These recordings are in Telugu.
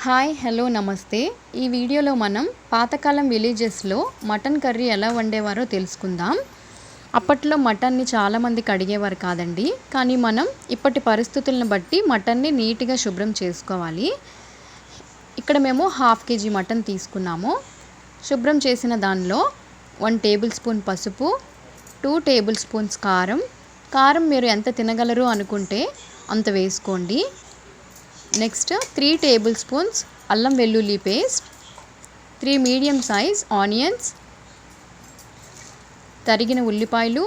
హాయ్ హలో నమస్తే. ఈ వీడియోలో మనం పాతకాలం విలేజెస్లో మటన్ కర్రీ ఎలా వండేవారో తెలుసుకుందాం. అప్పట్లో మటన్ని చాలామంది కడిగేవారు కాదండి. కానీ మనం ఇప్పటి పరిస్థితులను బట్టి మటన్ని నీట్గా శుభ్రం చేసుకోవాలి. ఇక్కడ మేము 1/2 kg మటన్ తీసుకున్నాము. శుభ్రం చేసిన దానిలో 1 టేబుల్ స్పూన్ పసుపు, 2 టేబుల్ స్పూన్స్ కారం మీరు ఎంత తినగలరు అనుకుంటే అంత వేసుకోండి. నెక్స్ట్ 3 టేబుల్ స్పూన్స్ అల్లం వెల్లుల్లి పేస్ట్, 3 మీడియం సైజ్ ఆనియన్స్, తరిగిన ఉల్లిపాయలు,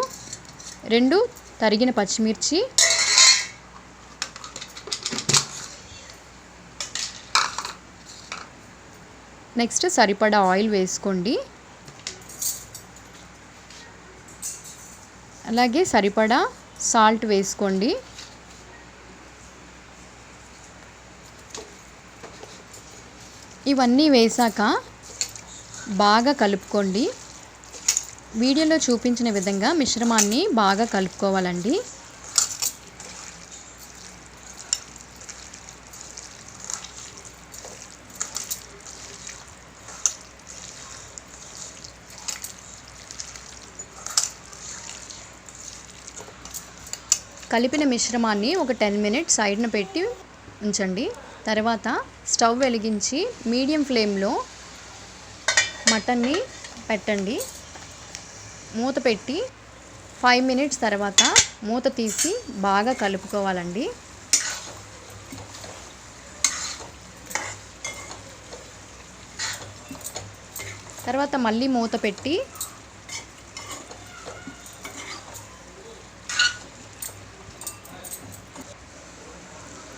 2 తరిగిన పచ్చిమిర్చి, నెక్స్ట్ సరిపడా ఆయిల్ వేసుకోండి. అలాగే సరిపడా సాల్ట్ వేసుకోండి. ఇవన్నీ వేసాక బాగా కలుపుకోండి. వీడియోలో చూపించిన విధంగా మిశ్రమాన్ని బాగా కలుపుకోవాలండి. కలిపిన మిశ్రమాన్ని ఒక 10 మినిట్స్ సైడ్న పెట్టి ఉంచండి. తర్వాత స్టవ్ వెలిగించి మీడియం ఫ్లేమ్లో మటన్ని పెట్టండి. మూత పెట్టి 5 మినిట్స్ తర్వాత మూత తీసి బాగా కలుపుకోవాలండి. తర్వాత మళ్ళీ మూత పెట్టి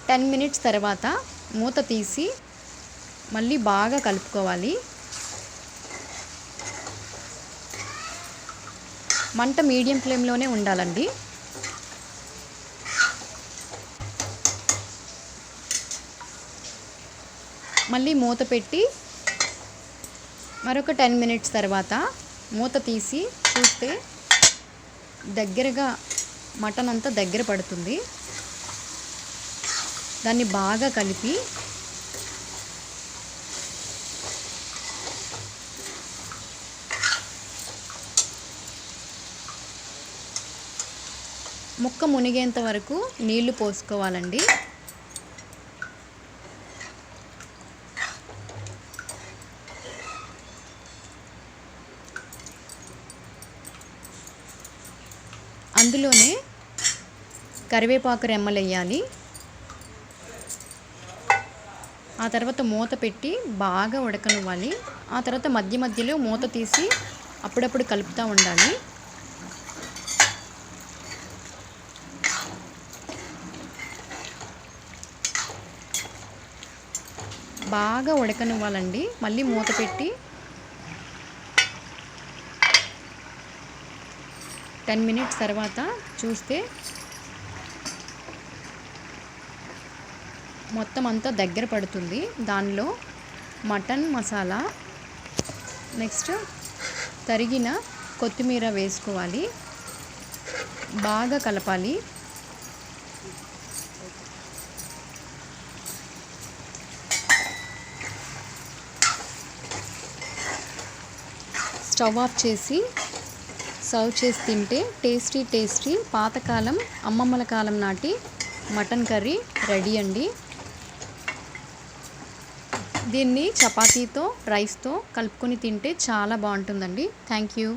టెన్ మినిట్స్ తర్వాత మూత తీసి మళ్ళీ బాగా కలుపుకోవాలి. మంట మీడియం ఫ్లేమ్లోనే ఉండాలండి. మళ్ళీ మూత పెట్టి మరొక 10 మినిట్స్ తర్వాత మూత తీసి చూస్తే దగ్గరగా మటన్ అంతా దగ్గర పడుతుంది. దాన్ని బాగా కలిపి ముక్క మునిగేంత వరకు నీళ్లు పోసుకోవాలండి. అందులోనే కరివేపాకు రెమ్మలు వేయాలి. ఆ తర్వాత మూత పెట్టి బాగా ఉడకనివ్వాలి. ఆ తర్వాత మధ్య మధ్యలో మూత తీసి అప్పుడప్పుడు కలుపుతూ ఉండాలి. బాగా ఉడకనివ్వాలండి. మళ్ళీ మూత పెట్టి 10 మినిట్స్ తర్వాత చూస్తే మొత్తం అంతా దగ్గర పడుతుంది. దానిలో మటన్ మసాలా, నెక్స్ట్ తరిగిన కొత్తిమీర వేసుకోవాలి. బాగా కలపాలి. స్టవ్ ఆఫ్ చేసి సర్వ్ చేసి తింటే టేస్టీ పాతకాలం అమ్మమ్మల కాలం నాటి మటన్ కర్రీ రెడీ అండి. దీన్ని చపాతీతో రైస్తో కలుపుకొని తింటే చాలా బాగుంటుందండి. Thank you.